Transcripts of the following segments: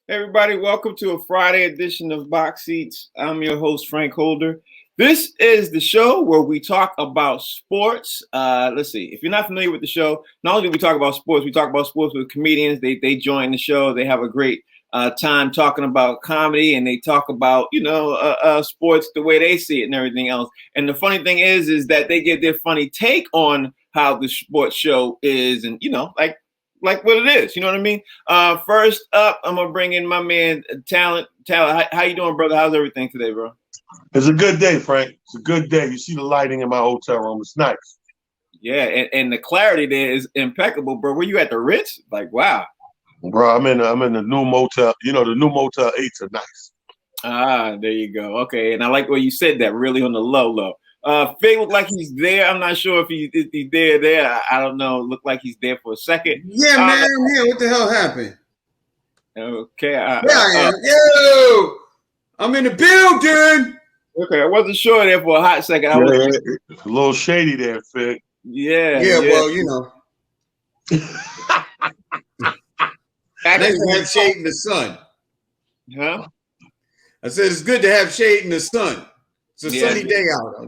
Everybody, welcome to a Friday edition of Box Seats. I'm your host, Frank Holder. This is the show where we talk about sports. Let's see. If you're not familiar with the show, not only do we talk about sports, we talk about sports with comedians. They join the show. They have a great time talking about comedy, and they talk about sports the way they see it and everything else. And the funny thing is that they get their funny take on how the sports show is, and like what it is. You know what I mean? First up, I'm gonna bring in my man Talent. How you doing, brother? How's everything today, bro? It's a good day, Frank. It's a good day. You see the lighting in my hotel room. It's nice. Yeah, and the clarity there is impeccable, bro. Were you at the Ritz? Like, wow. Bro, I'm in the new motel. You know, the new Motel 8s are nice. Ah, there you go. Okay, and I like the way you said that, really on the low. Fig look like he's there. I'm not sure if he's there. I don't know. Look like he's there for a second. Yeah, man, I'm here. What the hell happened? Okay. I am. Yo, I'm in the building. Okay, I wasn't sure there for a hot second. It's a little shady there, Fig. Yeah. Well, you know. Nice to have shade in the sun. Huh? I said it's good to have shade in the sun. It's a sunny day out.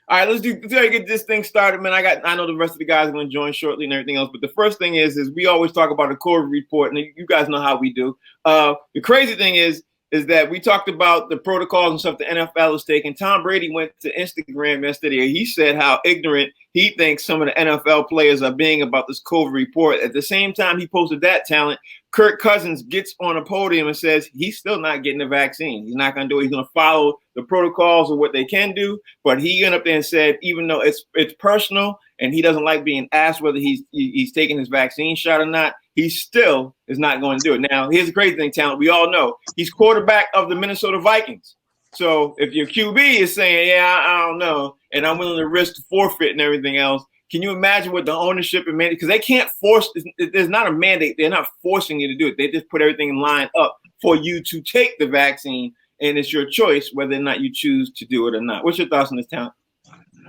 All right, let's get this thing started, man. I know the rest of the guys are going to join shortly and everything else, but the first thing is we always talk about a COVID report, and you guys know how we do. The crazy thing is that we talked about the protocols and stuff the NFL is taking. Tom Brady went to Instagram yesterday. He said how ignorant he thinks some of the NFL players are being about this COVID report. At the same time he posted that, Talent, Kirk Cousins gets on a podium and says he's still not getting the vaccine. He's not going to do it. He's going to follow the protocols of what they can do. But he went up there and said, even though it's personal and he doesn't like being asked whether he's taking his vaccine shot or not, he still is not going to do it. Now, here's the crazy thing, Talent. We all know he's quarterback of the Minnesota Vikings. So if your QB is saying, yeah, I don't know, and I'm willing to risk the forfeit and everything else, can you imagine what the ownership and mandate? Because they can't force. There's not a mandate. They're not forcing you to do it. They just put everything in line up for you to take the vaccine, and it's your choice whether or not you choose to do it or not. What's your thoughts on this, Talent?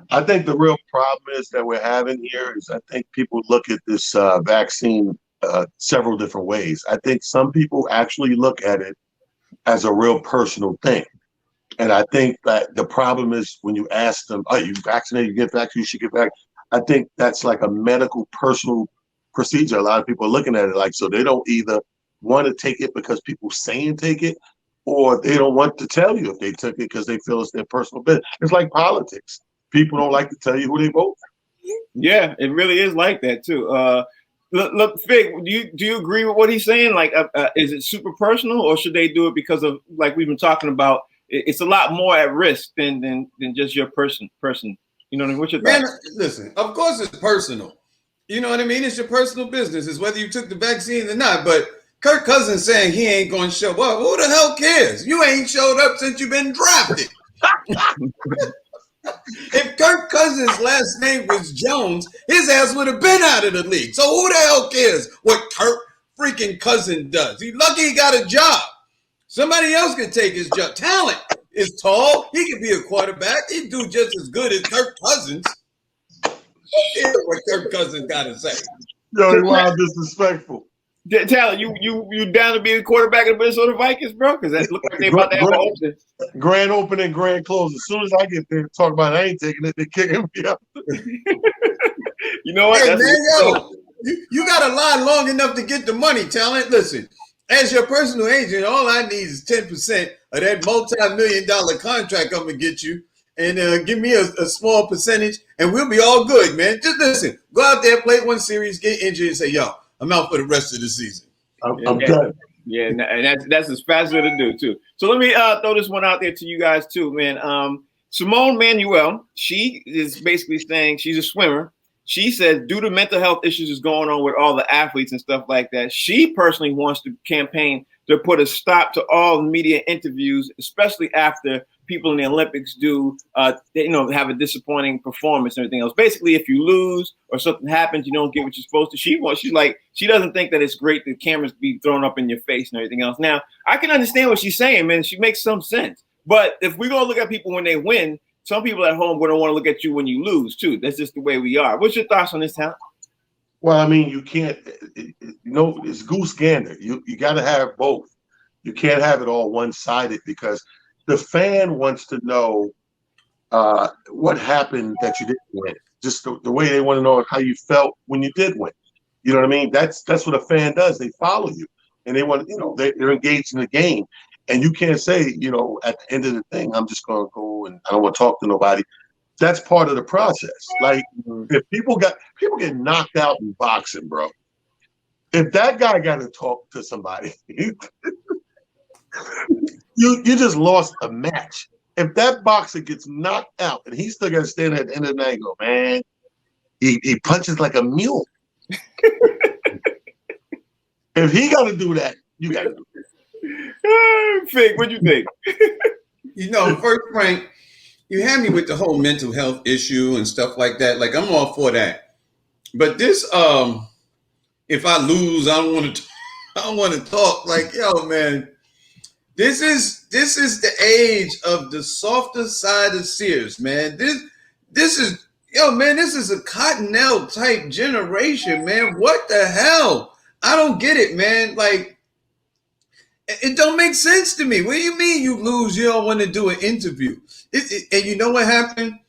I think the real problem is that we're having here is I think people look at this vaccine several different ways. I think some people actually look at it as a real personal thing. And I think that the problem is when you ask them, are you vaccinated? You get vaccinated, you should get vaccinated. I think that's like a medical personal procedure. A lot of people are looking at it like, so they don't either want to take it because people saying take it, or they don't want to tell you if they took it because they feel it's their personal business. It's like politics. People don't like to tell you who they vote for. Yeah, it really is like that too. Look, Fig, do you agree with what he's saying? Like, is it super personal, or should they do it because of, like we've been talking about, it's a lot more at risk than just your person. You know what I mean? What's your thoughts? Man, listen, of course it's personal. You know what I mean? It's your personal business. It's whether you took the vaccine or not. But Kirk Cousins saying he ain't going to show up. Who the hell cares? You ain't showed up since you've been drafted. If Kirk Cousins' last name was Jones, his ass would have been out of the league. So who the hell cares what Kirk freaking Cousins does? He's lucky he got a job. Somebody else could take his job. Talent is tall. He could be a quarterback. He'd do just as good as Kirk Cousins. What Kirk Cousins got to say? Yo, wow, disrespectful. Talent, you down to be a quarterback of the Minnesota Vikings, bro? Because that look like they about to have an open. Grand opening, grand close. As soon as I get there and talk about it, I ain't taking it, they're kicking me out. You know what? Hey, man, you got to lie long enough to get the money, Talent. Listen, as your personal agent, all I need is 10% of that multi-million-dollar contract I'm going to get you, and give me a small percentage, and we'll be all good, man. Just listen, go out there, play one series, get injured, and say, yo, I'm out for the rest of the season. I'm done. Yeah, and that's as fast as to do, too. So let me throw this one out there to you guys, too, man. Simone Manuel, she is basically saying she's a swimmer. She says due to mental health issues is going on with all the athletes and stuff like that, she personally wants to campaign to put a stop to all media interviews, especially after people in the Olympics do, have a disappointing performance and everything else. Basically, if you lose or something happens, you don't get what you're supposed to. She doesn't think that it's great that cameras be thrown up in your face and everything else. Now, I can understand what she's saying, man. She makes some sense. But if we're going to look at people when they win, some people at home wouldn't want to look at you when you lose, too. That's just the way we are. What's your thoughts on this, Talent? Well, I mean, you can't, it's goose gander. You got to have both. You can't have it all one-sided because the fan wants to know what happened that you didn't win. Just the way they want to know how you felt when you did win. You know what I mean? That's what a fan does. They follow you, and they want, they're engaged in the game. And you can't say, at the end of the thing, I'm just going to go and I don't want to talk to nobody. That's part of the process. Like if people get knocked out in boxing, bro. If that guy got to talk to somebody, you just lost a match. If that boxer gets knocked out and he's still got to stand at the end of the night and go, man, he punches like a mule. If he got to do that, you got to do it. Fig, what you think? First, Frank, you had me with the whole mental health issue and stuff like that. Like, I'm all for that. But this, if I lose, I don't want to talk. Like, yo, man, this is the age of the softer side of Sears, man. This is a Cottonelle type generation, man. What the hell? I don't get it, man. Like, it don't make sense to me. What do you mean you lose? You don't want to do an interview? And you know what happened?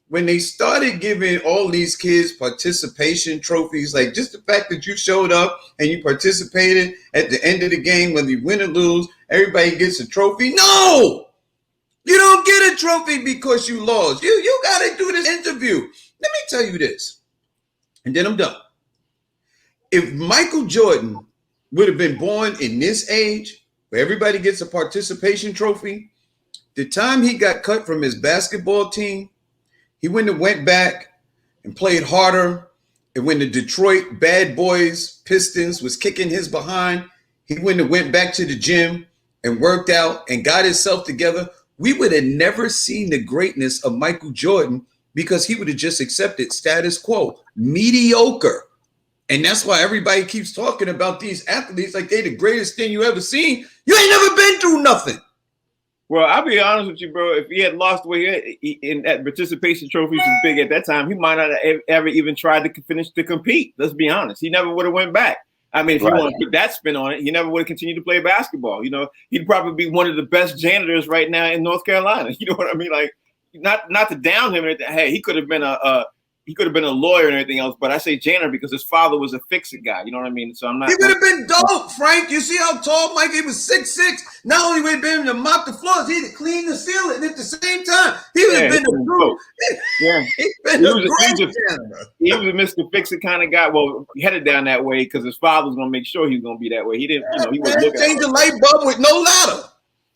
When they started giving all these kids participation trophies, like just the fact that you showed up and you participated at the end of the game, whether you win or lose, everybody gets a trophy. No! You don't get a trophy because you lost. You got to do this interview. Let me tell you this, and then I'm done. If Michael Jordan would have been born in this age, where everybody gets a participation trophy, the time he got cut from his basketball team, he wouldn't have went back and played harder. And when the Detroit Bad Boys Pistons was kicking his behind, he wouldn't have went back to the gym and worked out and got himself together. We would have never seen the greatness of Michael Jordan because he would have just accepted status quo, mediocre. And that's why everybody keeps talking about these athletes like they the greatest thing you ever seen. You ain't never been through nothing. Well, I'll be honest with you, bro. If he had lost the way in that participation trophies was big at that time, he might not have ever even tried to finish to compete. Let's be honest. He never would have went back. I mean, if you want to put that spin on it, he never would have continued to play basketball. He'd probably be one of the best janitors right now in North Carolina. You know what I mean? Like, not to down him. Hey, he could have been a lawyer and everything else, but I say janitor because his father was a fix-it guy. You know what I mean? So I'm not. He would have been dope, Frank. You see how tall Mike? He was 6'6". Not only would have been able to mop the floors, he'd have cleaned the ceiling at the same time. He would have been a pro. Yeah, he was a Mr. Fix-it kind of guy. Well, he headed down that way because his father was gonna make sure he was gonna be that way. He didn't. He was change the light bulb with no ladder.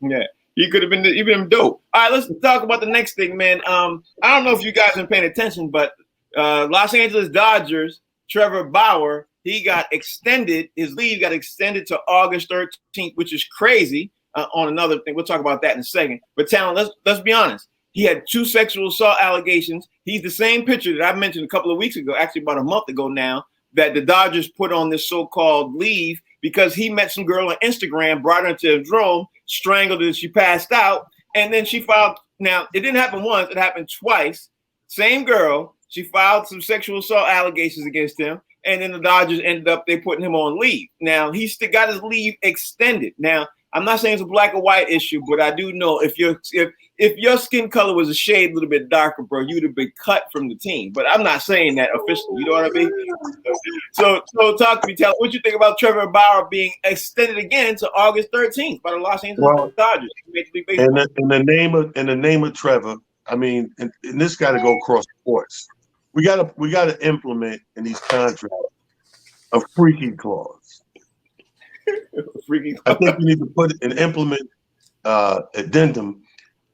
Yeah. He could have been even dope. All right, let's talk about the next thing, man. I don't know if you guys have been paying attention, but Los Angeles Dodgers, Trevor Bauer, he got extended. His leave got extended to August 13th, which is crazy. On another thing, we'll talk about that in a second. But Talon, let's be honest. He had 2 sexual assault allegations. He's the same pitcher that I mentioned a couple of weeks ago, actually about a month ago now, that the Dodgers put on this so-called leave because he met some girl on Instagram, brought her into his room, strangled her, she passed out, and then she filed. Now, it didn't happen once, it happened twice. Same girl. She filed some sexual assault allegations against him, and then the Dodgers ended up putting him on leave. Now, he still got his leave extended. Now, I'm not saying it's a black or white issue, but I do know if your skin color was a shade a little bit darker, bro, you'd have been cut from the team. But I'm not saying that officially. You know what I mean? So talk to me. Tell what you think about Trevor Bauer being extended again to August 13th by the Los Angeles Dodgers. In the name of Trevor, I mean, and this got to go across sports. We gotta implement in these contracts a freaky clause. I think we need to put and implement addendum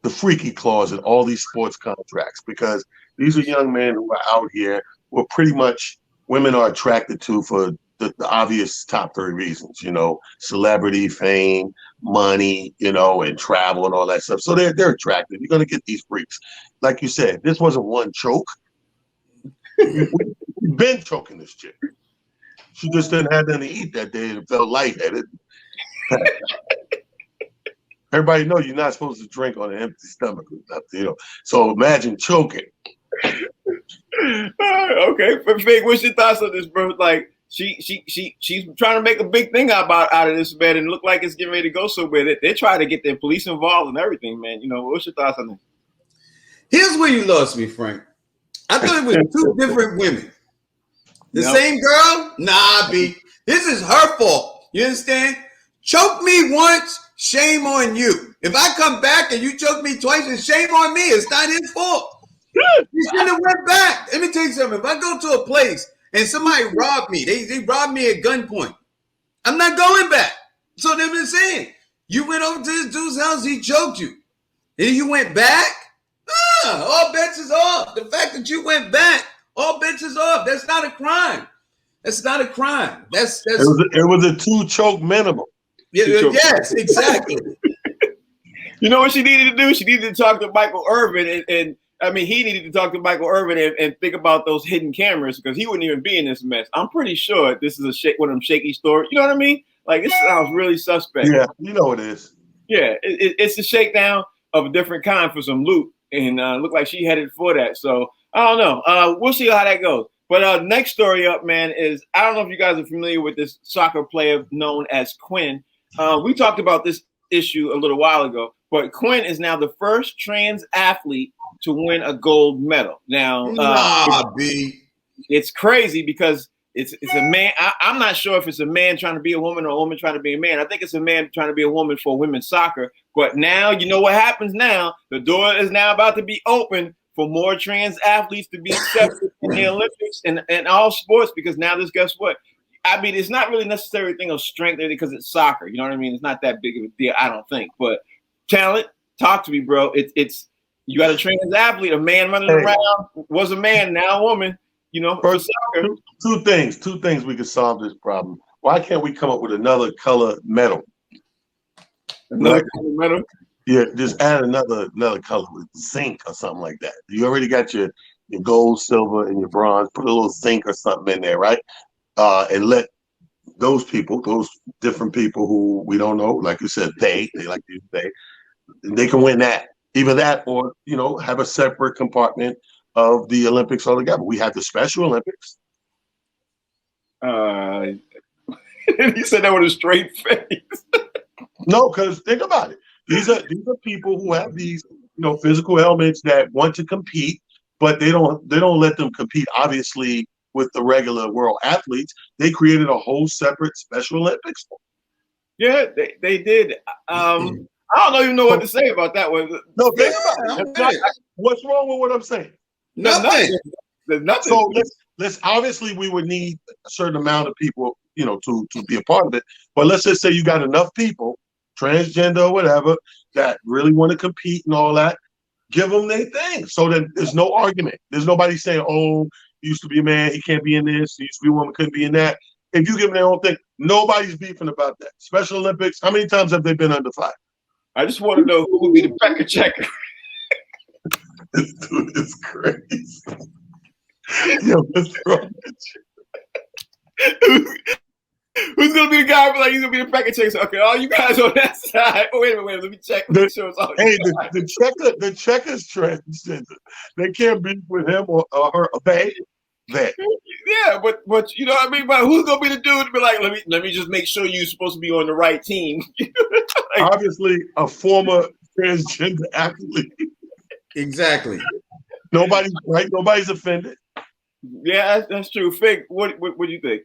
the freaky clause in all these sports contracts because these are young men who are out here who are pretty much women are attracted to for the obvious top 3 reasons, celebrity, fame, money, and travel and all that stuff. So they're attractive. You're gonna get these freaks. Like you said, this wasn't one choke. We've been choking this chick. She just didn't have nothing to eat that day and felt lightheaded. Everybody know you're not supposed to drink on an empty stomach, So imagine choking. Okay, Fig, what's your thoughts on this, bro? Like, she's trying to make a big thing out of this, man, and look like it's getting ready to go somewhere. They try to get their police involved and everything, man. You know, what's your thoughts on that? Here's where you lost me, Frank. I thought it was two different women. The same girl? Nah, B. This is her fault. You understand? Choke me once, shame on you. If I come back and you choke me twice, it's shame on me. It's not his fault. You shouldn't have went back. Let me tell you something. If I go to a place and somebody robbed me, they robbed me at gunpoint, I'm not going back. So they've been saying, you went over to this dude's house, he choked you. And you went back? All bets is off. The fact that you went back, all bets is off. That's not a crime. That's not a crime. It was a 2-choke minimum. Yeah, yes, exactly. You know what she needed to do? She needed to talk to Michael Irvin, and I mean, he needed to talk to Michael Irvin and think about those hidden cameras, because he wouldn't even be in this mess. I'm pretty sure this is one of them shaky stories. You know what I mean? Like, this sounds really suspect. Yeah, you know it is. Yeah, it's a shakedown of a different kind for some loot. And look like she headed for that. So I don't know. We'll see how that goes. But next story up, man, is I don't know if you guys are familiar with this soccer player known as Quinn. We talked about this issue a little while ago, but Quinn is now the first trans athlete to win a gold medal. Now, it's crazy because it's a man. I'm not sure if it's a man trying to be a woman or a woman trying to be a man. I think it's a man trying to be a woman for women's soccer. But now, you know what happens now? The door is now about to be open for more trans athletes to be accepted in the Olympics and all sports, because now guess what? I mean, it's not really necessarily a thing of strength because it's soccer. You know what I mean? It's not that big of a deal, I don't think. But talent, talk to me, bro. It's you got a trans athlete, a man running around, was a man, now a woman. You know, first, two things we could solve this problem. Why can't we come up with another color medal? Another color medal? Yeah, just add another color with zinc or something like that. You already got your gold, silver, and your bronze. Put a little zinc or something in there, right? And let those different people who we don't know, like you said, they like to use they can win that. Either that or, have a separate compartment of the Olympics altogether. We have the Special Olympics. He said that with a straight face. No, because think about it. These are people who have these, physical ailments that want to compete, but they don't let them compete, obviously, with the regular world athletes. They created a whole separate Special Olympics. Yeah, they did. I don't even know what to say about that one. No, think about it. What's wrong with what I'm saying? Nothing. There's nothing. So let's obviously we would need a certain amount of people, to be a part of it. But let's just say you got enough people, transgender or whatever, that really want to compete and all that. Give them their thing, so that there's no argument. There's nobody saying, "Oh, he used to be a man, he can't be in this. He used to be a woman, couldn't be in that." If you give them their own thing, nobody's beefing about that. Special Olympics. How many times have they been under fire? I just want to know who would be the pecker checker. This dude is crazy. Yo, what's wrong with you? Who's gonna be the guy? Like, he's gonna be the pecker checker. So, okay, all you guys on that side. Oh, wait a minute. Let me check. The checker's transgender. They can't be with him or her. They. Yeah, but you know what I mean. But who's gonna be the dude to be like, let me just make sure you're supposed to be on the right team? Obviously, a former transgender athlete. Exactly. Nobody's offended. Yeah, that's true. Fig, what do you think?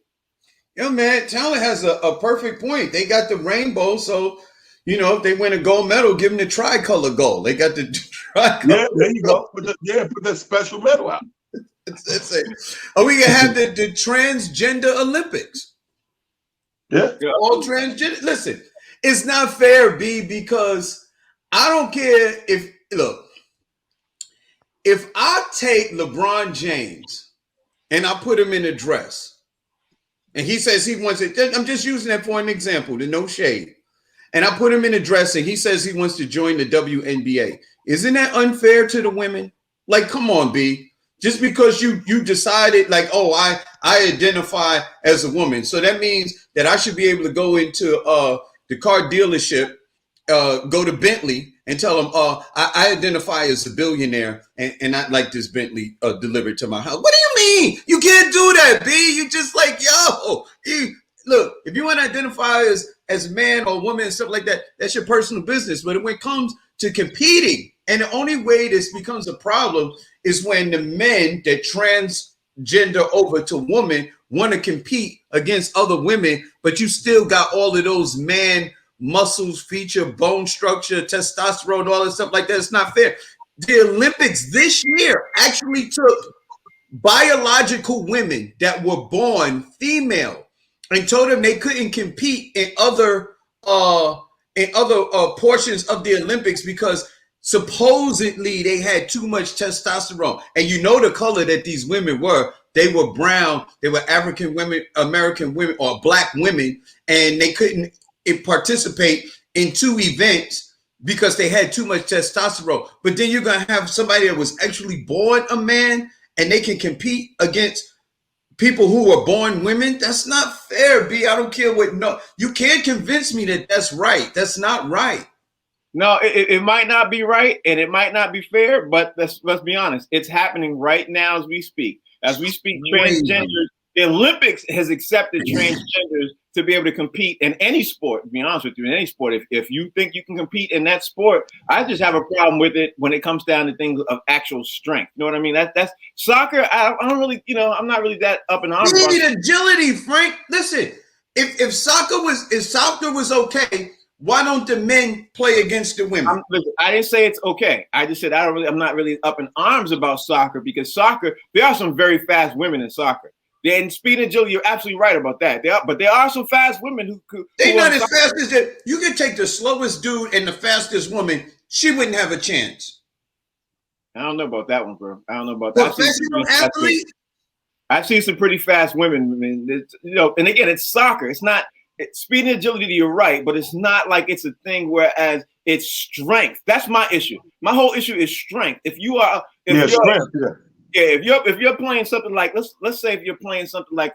Yeah, man, talent has a perfect point. They got the rainbow, so if they win a gold medal, give them the tricolor gold. They got the tricolor. Yeah, there you go. Put that special medal out. That's it. Are we gonna have the transgender Olympics? Yeah. All transgender. Listen, it's not fair, B, because I don't care if I take LeBron James and I put him in a dress, and he says he wants it. I'm just using that for an example, to no shade. And I put him in a dress and he says he wants to join the WNBA. Isn't that unfair to the women? Like, come on, B. Just because you decided, like, oh, I identify as a woman, so that means that I should be able to go into the car dealership, go to Bentley and tell them, I identify as a billionaire and I'd like this Bentley delivered to my house. What do you mean? You can't do that, B. You just like, yo, look, if you want to identify as man or woman and stuff like that, that's your personal business. But when it comes to competing, and the only way this becomes a problem is when the men that transgender over to women want to compete against other women, but you still got all of those man muscles, feature, bone structure, testosterone, all that stuff like that. It's not fair. The Olympics this year actually took biological women that were born female and told them they couldn't compete in other portions of the Olympics because supposedly they had too much testosterone. And you know the color that these women were. They were brown. They were African women, American women, or black women, and they couldn't participate in 2 events because they had too much testosterone. But then you're going to have somebody that was actually born a man and they can compete against people who were born women. That's not fair, B. I don't care what. No, you can't convince me that that's right. That's not right. No, it might not be right and it might not be fair, but let's be honest. It's happening right now as we speak. As we speak, transgenders, the Olympics has accepted transgenders to be able to compete in any sport. To be honest with you, in any sport, if you think you can compete in that sport, I just have a problem with it when it comes down to things of actual strength. You know what I mean? That's soccer. I don't really, I'm not really that up in arms. You need agility, Frank. Listen, if soccer was okay, why don't the men play against the women? I didn't say it's okay. I just said I'm not really up in arms about soccer because soccer, there are some very fast women in soccer. They're in speed and agility. You're absolutely right about that. But there are some fast women they're not as fast as that. You can take the slowest dude and the fastest woman. She wouldn't have a chance. I don't know about that one, bro. I don't know about that. Professional athlete. I've seen some pretty fast women. I mean, and again, it's soccer. It's not. Speed and agility, you're right, but it's not like it's a thing whereas it's strength. That's my issue. My whole issue is strength. If you're playing something like let's say if you're playing something like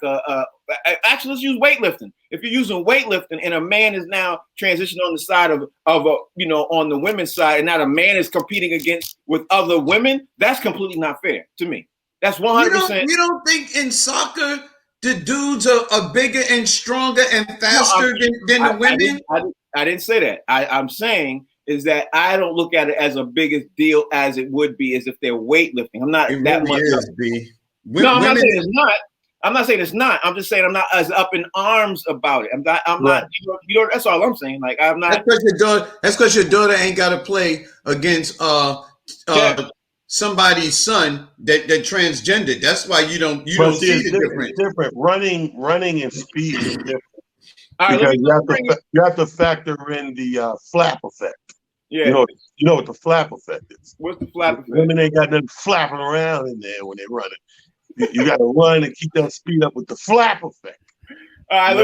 actually let's use weightlifting. If you're using weightlifting and a man is now transitioning on the side of on the women's side, and now the man is competing with other women, that's completely not fair to me. That's 100%. You don't think in soccer the dudes are bigger and stronger and faster than the women? I didn't say that. I'm saying is that I don't look at it as a big deal as it would be as if they're weightlifting. I'm not that much. No, I'm not saying it's not. I'm not saying it's not. I'm just saying I'm not as up in arms about it. I'm not. That's all I'm saying. Like I'm not. That's because your daughter ain't got to play against somebody's son that transgender. That's why you don't see the difference. It's different. Running and speed is different. Because you have to factor in the flap effect. Yeah. You know what the flap effect is. What's the flap effect? Women ain't got nothing flapping around in there when they're running. You got to run and keep that speed up with the flap effect. All right,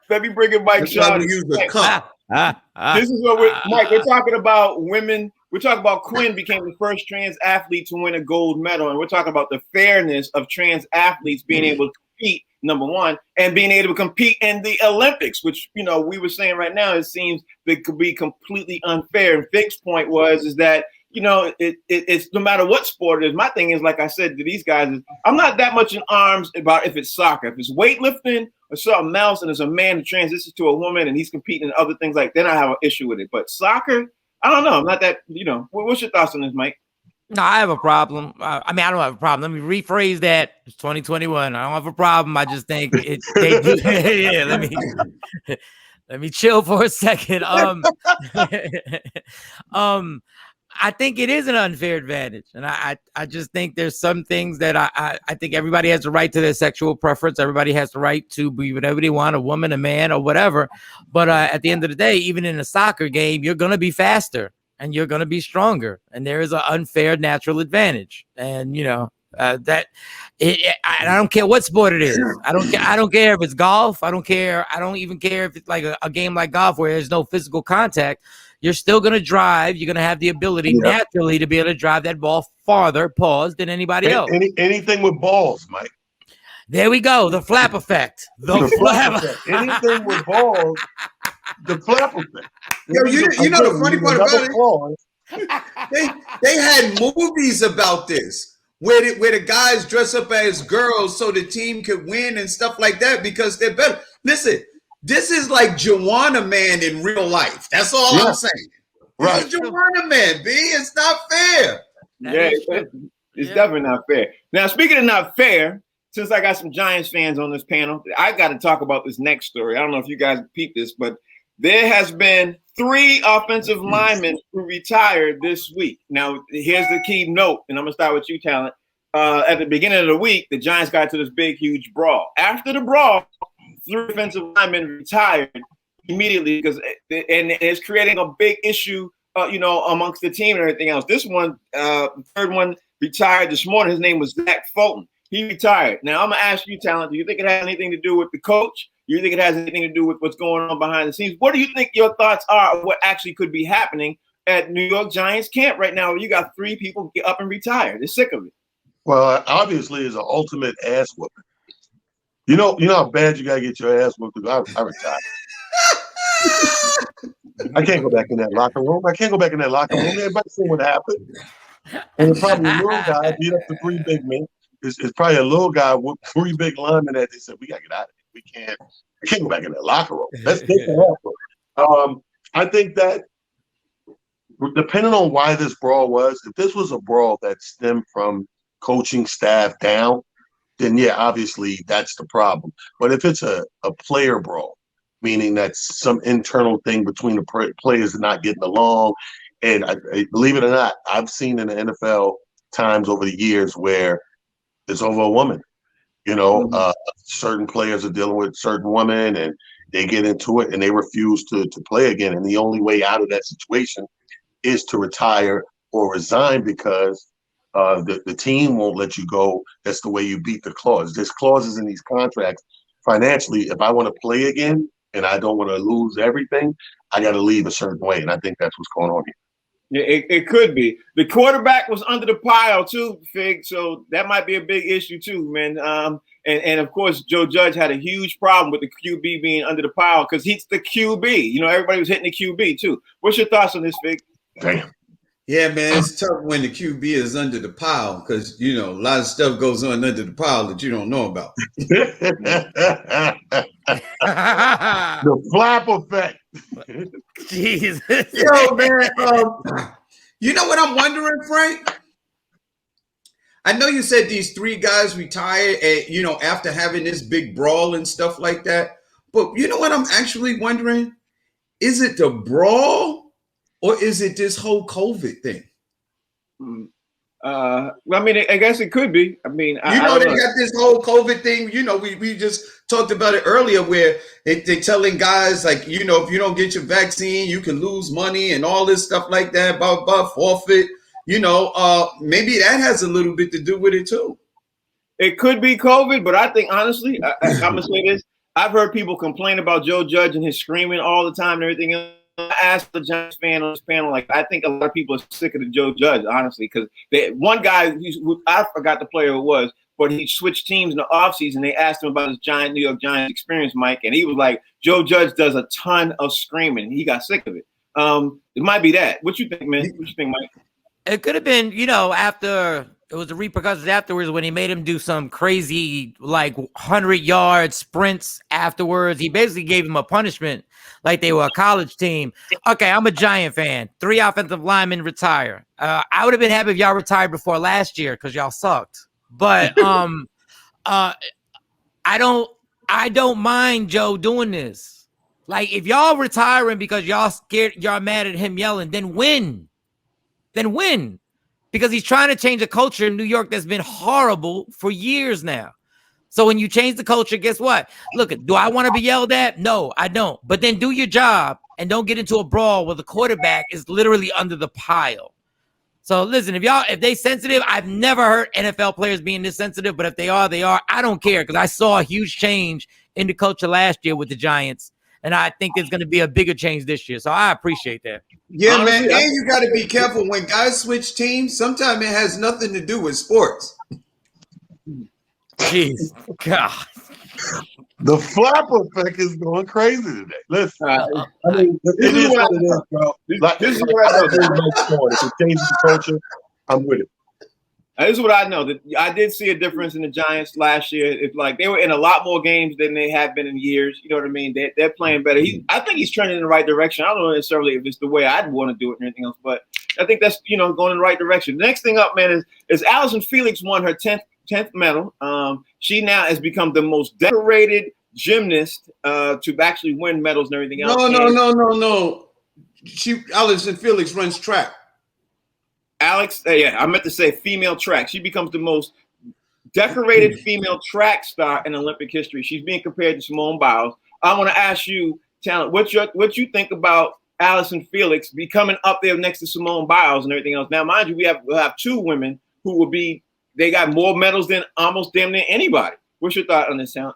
let me bring in Mike Shaw. This is what Mike. We're talking about women. We're talking about Quinn became the first trans athlete to win a gold medal, and we're talking about the fairness of trans athletes being able to compete, number one, and being able to compete in the Olympics, which we were saying right now, it seems that could be completely unfair. And Vic's point is that it's no matter what sport it is. My thing is, like I said to these guys, is I'm not that much in arms about if it's soccer, if it's weightlifting or something else, and there's a man who transitions to a woman and he's competing in other things then I have an issue with it. But soccer, I don't know. I'm not that, what's your thoughts on this, Mike? No, I have a problem. I don't have a problem. Let me rephrase that. It's 2021. I don't have a problem. I just think they do. Yeah, let me chill for a second. I think it is an unfair advantage. And I just think there's some things that I think everybody has the right to their sexual preference. Everybody has the right to be whatever they want, a woman, a man, or whatever. But at the end of the day, even in a soccer game, you're going to be faster and you're going to be stronger. And there is an unfair natural advantage. And, I don't care what sport it is. I don't care if it's golf. I don't even care if it's like a game like golf where there's no physical contact. You're still going to drive. You're going to have the ability naturally to be able to drive that ball farther, than anybody else. Anything with balls, Mike. There we go. The flap effect. The flap effect. Anything with balls, the flap effect. Yo, you know the funny part about it? They had movies about this where the guys dress up as girls so the team could win and stuff like that because they're better. Listen, this is like Joanna Man in real life. That's all I'm saying. Right. This is Joanna Man, B. It's not fair. It's definitely not fair. Now, speaking of not fair, since I got some Giants fans on this panel, I got to talk about this next story. I don't know if you guys peeped this, but there has been 3 offensive linemen who retired this week. Now, here's the key note, and I'm going to start with you, Talent. At the beginning of the week, the Giants got to this big, huge brawl. After the brawl, 3 offensive linemen retired immediately because it's creating a big issue, amongst the team and everything else. This one, the third one, retired this morning. His name was Zach Fulton. He retired. Now, I'm going to ask you, Talent, do you think it has anything to do with the coach? Do you think it has anything to do with what's going on behind the scenes? What do you think your thoughts are of what actually could be happening at New York Giants camp right now where you got 3 people get up and retire? They're sick of it. Well, obviously, it's an ultimate ass whooping. You know how bad you got to get your ass whooped? I retired. I can't go back in that locker room. Everybody seen what happened. And it's probably a little guy beat up the 3 big men. It's probably a little guy with 3 big linemen that they said, we got to get out of here. I can't go back in that locker room. That's I think that depending on why this brawl was, if this was a brawl that stemmed from coaching staff down, then yeah, obviously that's the problem. But if it's a player brawl, meaning that's some internal thing between the players not getting along, and I believe it or not, I've seen in the NFL times over the years where it's over a woman. Certain players are dealing with certain women and they get into it and they refuse to play again. And the only way out of that situation is to retire or resign because the team won't let you go. That's the way you beat the clause. There's clauses in these contracts financially. If I want to play again and I don't want to lose everything, I got to leave a certain way. And I think that's what's going on here. Yeah, it could be. The quarterback was under the pile too, Fig. So that might be a big issue too, man. And of course, Joe Judge had a huge problem with the QB being under the pile because he's the QB. Everybody was hitting the QB too. What's your thoughts on this, Fig? Damn. Yeah, man, it's tough when the QB is under the pile because a lot of stuff goes on under the pile that you don't know about. The flap effect. Jesus. Yo, man. You know what I'm wondering, Frank? I know you said these 3 guys retired, after having this big brawl and stuff like that. But you know what I'm actually wondering? Is it the brawl or is it this whole COVID thing? I guess it could be. They got this whole COVID thing. We just talked about it earlier where they're telling guys like, if you don't get your vaccine, you can lose money and all this stuff like that, forfeit. Maybe that has a little bit to do with it too. It could be COVID, but I think honestly, I'm gonna say this. I've heard people complain about Joe Judge and his screaming all the time and everything else. I asked the Giants fan on this panel, I think a lot of people are sick of the Joe Judge, honestly, because one guy, I forgot the player it was, but he switched teams in the offseason. They asked him about his New York Giants experience, Mike, and he was like, Joe Judge does a ton of screaming. He got sick of it. It might be that. What you think, man? What you think, Mike? It could have been, after it was the repercussions afterwards when he made him do some crazy 100-yard sprints afterwards. He basically gave him a punishment like they were a college team. Okay, I'm a Giant fan. 3 offensive linemen retire. I would have been happy if y'all retired before last year because y'all sucked. But I don't mind Joe doing this. If y'all retiring because y'all scared, y'all mad at him yelling, then win. Because he's trying to change a culture in New York that's been horrible for years now. So when you change the culture, guess what? Look, do I want to be yelled at? No, I don't. But then do your job and don't get into a brawl where the quarterback is literally under the pile. So listen, if they sensitive, I've never heard NFL players being this sensitive, but if they are, they are. I don't care because I saw a huge change in the culture last year with the Giants. And I think there's going to be a bigger change this year. So I appreciate that. Yeah, honestly, man. And you got to be careful when guys switch teams. Sometimes it has nothing to do with sports. Jeez. God. The flap effect is going crazy today. Listen, Uh, I mean, it is what it is, bro. This is what I know. If it changes the culture, I'm with it. This is what I know. That I did see a difference in the Giants last year. It's like they were in a lot more games than they have been in years. You know what I mean? They're playing better. I think he's trending in the right direction. I don't know necessarily if it's the way I'd want to do it or anything else, but I think that's going in the right direction. The next thing up, man, is Allison Felix won her 10th medal. She now has become the most decorated gymnast to actually win medals and everything else. No. Allison Felix runs track. I meant to say female track. She becomes the most decorated female track star in Olympic history. She's being compared to Simone Biles. I want to ask you, Talent, what you think about Allison Felix becoming up there next to Simone Biles and everything else? Now, mind you, we'll have two women who they got more medals than almost damn near anybody. What's your thought on this, Talent?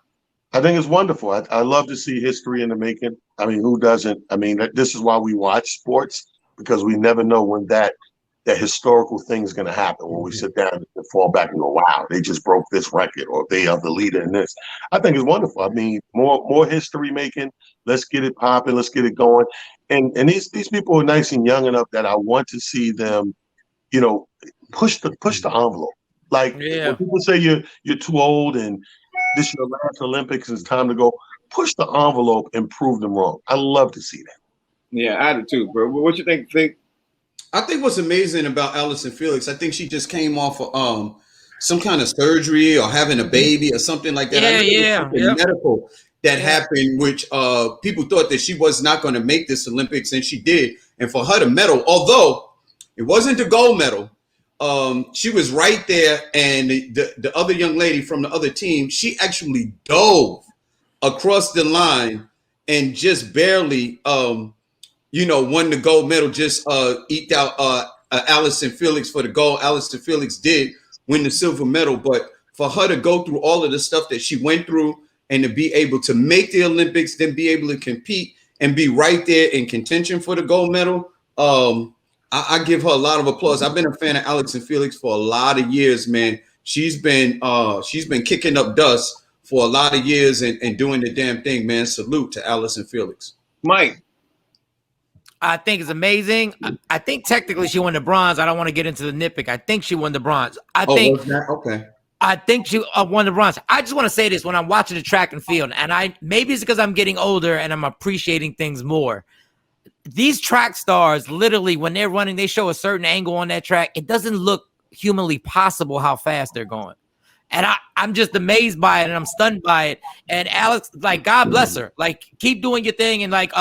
I think it's wonderful. I love to see history in the making. I mean, who doesn't? I mean, this is why we watch sports, because we never know when that historical thing is going to happen, when we sit down and fall back and go, wow, they just broke this record, or they are the leader in this. I think it's wonderful. I mean, more history making. Let's get it popping. Let's get it going. And these people are nice and young enough that I want to see them, push the envelope. Like when people say you're too old and this is your last Olympics, it's time to go, push the envelope and prove them wrong. I love to see that. Yeah, I do too, bro. What you think? I think what's amazing about Allison Felix, I think she just came off of some kind of surgery or having a baby or something like that. Medical that happened, which people thought that she was not going to make this Olympics, and she did. And for her to medal, although it wasn't the gold medal, she was right there. And the other young lady from the other team, she actually dove across the line and just barely won the gold medal, just eked out Allison Felix for the gold. Allison Felix did win the silver medal, but for her to go through all of the stuff that she went through and to be able to make the Olympics, then be able to compete and be right there in contention for the gold medal, I give her a lot of applause. I've been a fan of Allison Felix for a lot of years, man. She's been kicking up dust for a lot of years and doing the damn thing, man. Salute to Allison Felix. Mike. I think it's amazing. I think technically she won the bronze. I don't want to get into the nitpick. I think she won the bronze. Okay. I think she won the bronze. I just want to say this when I'm watching the track and field, and maybe it's because I'm getting older and I'm appreciating things more. These track stars, literally, when they're running, they show a certain angle on that track. It doesn't look humanly possible how fast they're going. And I'm just amazed by it, and I'm stunned by it. And Alex, like, God bless her. Like, keep doing your thing. And like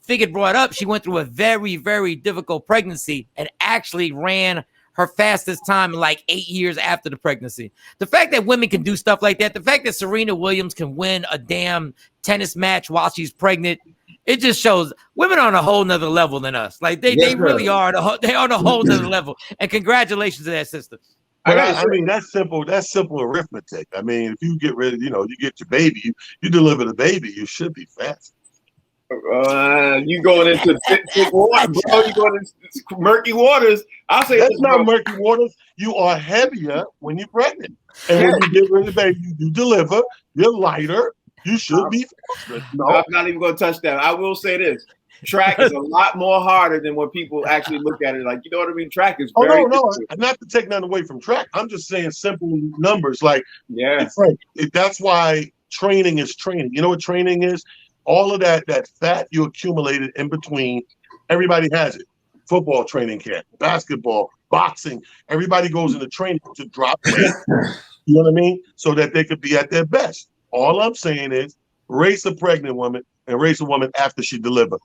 Figget brought up, she went through a very, very difficult pregnancy and actually ran her fastest time in like 8 years after the pregnancy. The fact that women can do stuff like that, the fact that Serena Williams can win a damn tennis match while she's pregnant, it just shows women are on a whole nother level than us. Like they really are. They are on a whole nother level. And congratulations to that sister. I mean, that's simple. That's simple arithmetic. I mean, if you get rid of, you get your baby, you deliver the baby, you should be fast. You going into thick water, bro. You going into murky waters. I'll say that's not murky waters. You are heavier when you're pregnant, and when you get rid of the baby, you deliver. You're lighter. You should be faster. No, I'm not even going to touch that. I will say this. Track is a lot more harder than what people actually look at it. Like, you know what I mean? Track is very difficult. Not to take nothing away from track. I'm just saying simple numbers. Like, yeah, that's why training is training. You know what training is? All of that fat you accumulated in between, everybody has it. Football training camp, basketball, boxing. Everybody goes into training to drop weight. You know what I mean? So that they could be at their best. All I'm saying is race a pregnant woman and race a woman after she delivers.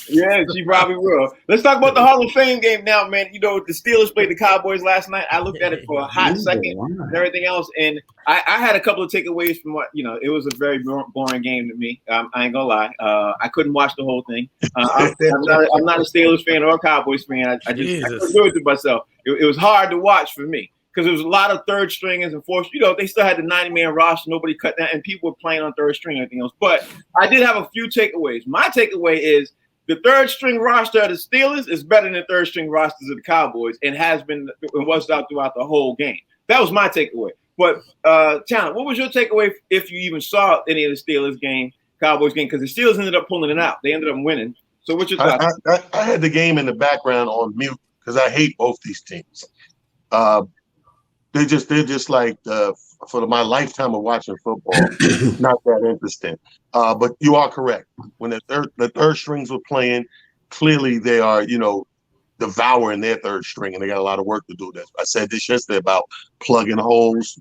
Yeah, she probably will. Let's talk about the Hall of Fame game now, man. You know, the Steelers played the Cowboys last night. I looked at it for a hot second and everything else, and I had a couple of takeaways from what, it was a very boring game to me. I ain't gonna lie. I couldn't watch the whole thing. I'm not a Steelers fan or a Cowboys fan. I couldn't do it to myself. It was hard to watch for me, because there was a lot of third stringers and fourth. They still had the 90-man roster. Nobody cut that, and people were playing on third string and everything else. But I did have a few takeaways. My takeaway is the third string roster of the Steelers is better than the third string rosters of the Cowboys, and has been and was out throughout the whole game. That was my takeaway. But Talent, what was your takeaway if you even saw any of the Steelers game, Cowboys game? Because the Steelers ended up pulling it out. They ended up winning. So what's your thoughts? I had the game in the background on mute because I hate both these teams. They're just like for my lifetime of watching football, not that interesting. But you are correct. When the third strings were playing, clearly they are, devouring their third string, and they got a lot of work to do. That I said this yesterday about plugging holes,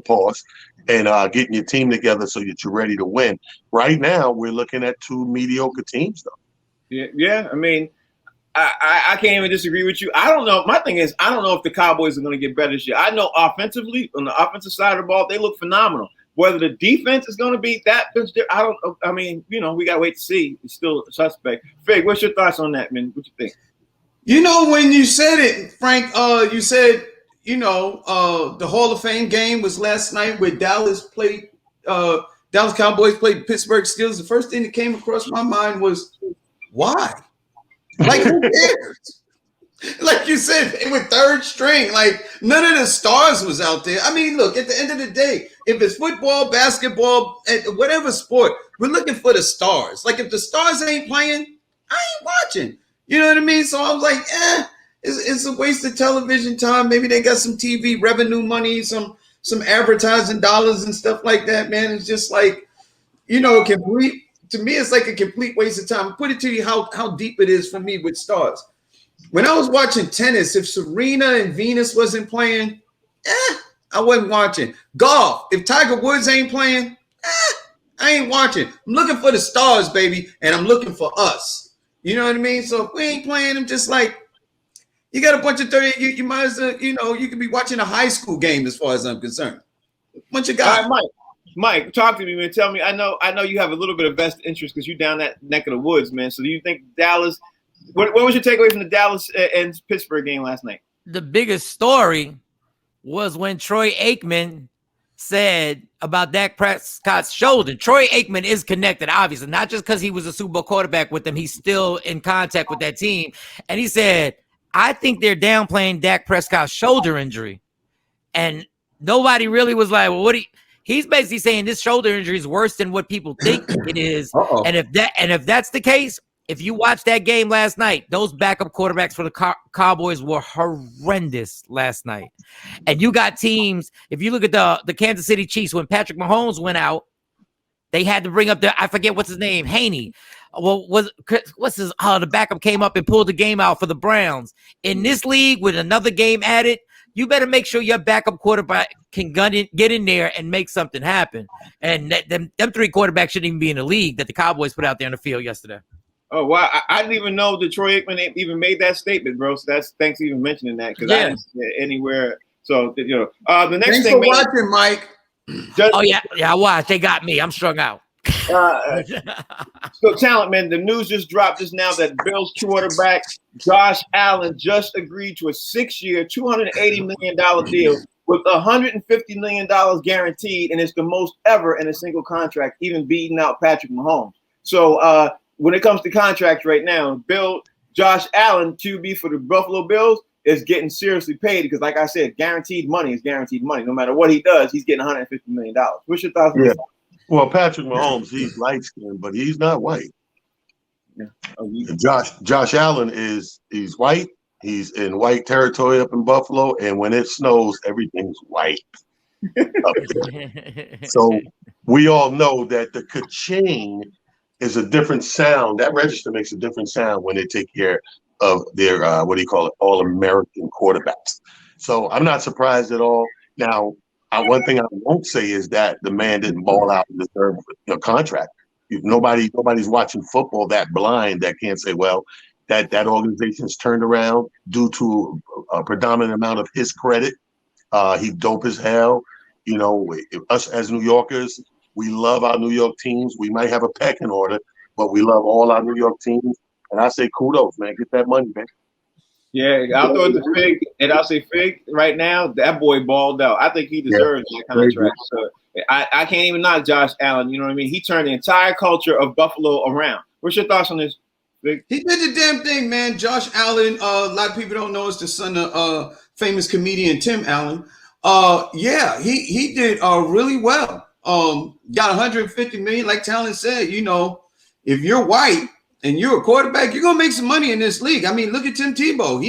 pause, and getting your team together so that you're ready to win. Right now, we're looking at two mediocre teams, though. Yeah. I mean, I can't even disagree with you. I don't know. My thing is, I don't know if the Cowboys are going to get better this year. I know offensively, on the offensive side of the ball, they look phenomenal. Whether the defense is going to be that, I don't. I mean, we got to wait to see. It's still a suspect. Fig, what's your thoughts on that, man? What you think? When you said it, Frank, you said, the Hall of Fame game was last night where Dallas Cowboys played Pittsburgh Steelers. The first thing that came across my mind was, why? Like, who cares? Like you said, they were third string. Like, none of the stars was out there. I mean, look, at the end of the day, if it's football, basketball, whatever sport, we're looking for the stars. Like, if the stars ain't playing, I ain't watching. You know what I mean? So I was like, it's a waste of television time. Maybe they got some TV revenue money, some advertising dollars and stuff like that, man. It's just like, complete. To me, it's like a complete waste of time. Put it to you how deep it is for me with stars. When I was watching tennis, if Serena and Venus wasn't playing, I wasn't watching. Golf, if Tiger Woods ain't playing, I ain't watching. I'm looking for the stars, baby, and I'm looking for us. You know what I mean? So if we ain't playing, I'm just like, you got a bunch of 30, you might as well, you could be watching a high school game as far as I'm concerned. Bunch of guys. All right, Mike, talk to me, man. Tell me, I know you have a little bit of vested interest because you're down that neck of the woods, man. So do you think Dallas, what was your takeaway from the Dallas and Pittsburgh game last night? The biggest story was when Troy Aikman said about Dak Prescott's shoulder. Troy Aikman is connected, obviously, not just because he was a Super Bowl quarterback with them. He's still in contact with that team. And he said, I think they're downplaying Dak Prescott's shoulder injury. And nobody really was like, well, he's basically saying this shoulder injury is worse than what people think it is. Uh-oh. And if that's the case, if you watched that game last night, those backup quarterbacks for the Cowboys were horrendous last night. And you got teams, if you look at the Kansas City Chiefs, when Patrick Mahomes went out, they had to bring up I forget what's his name, Haney. Well, the backup came up and pulled the game out for the Browns. In this league with another game added, you better make sure your backup quarterback can get in there and make something happen. And them three quarterbacks shouldn't even be in the league that the Cowboys put out there on the field yesterday. Oh, wow. I didn't even know that Troy Aikman even made that statement, bro. So thanks for even mentioning that because I didn't see it anywhere. So, the next Thanks thing. For watching, Mike. I watched. They got me. I'm strung out. So, Talent, man, the news just dropped just now that Bills quarterback Josh Allen just agreed to a 6-year, $280 million deal with $150 million guaranteed, and it's the most ever in a single contract, even beating out Patrick Mahomes. So, when it comes to contracts right now, Josh Allen, QB for the Buffalo Bills, is getting seriously paid because, like I said, guaranteed money is guaranteed money. No matter what he does, he's getting $150 million. What's your thoughts on that? Well, Patrick Mahomes, he's light-skinned, but he's not white. Yeah. Josh Allen he's white. He's in white territory up in Buffalo, and when it snows, everything's white up there. So we all know that the ka-ching is a different sound. That register makes a different sound when they take care of their all-American quarterbacks. So I'm not surprised at all. Now, one thing I won't say is that the man didn't ball out and deserve a contract. Nobody's watching football that blind that can't say, well, that organization's turned around due to a predominant amount of his credit. He's dope as hell. Us as New Yorkers, we love our New York teams. We might have a pecking order, but we love all our New York teams. And I say kudos, man. Get that money, man. Yeah, I'll throw it to Fig, and I'll say Fig right now, that boy balled out. I think he deserves that contract. So I can't even knock Josh Allen. You know what I mean? He turned the entire culture of Buffalo around. What's your thoughts on this, Fig? He did the damn thing, man. Josh Allen, a lot of people don't know, is the son of famous comedian Tim Allen. Yeah, he did really well. Got 150 million, like Talon said. You know, if you're white and you're a quarterback, you're gonna make some money in this league. I mean, look at Tim Tebow.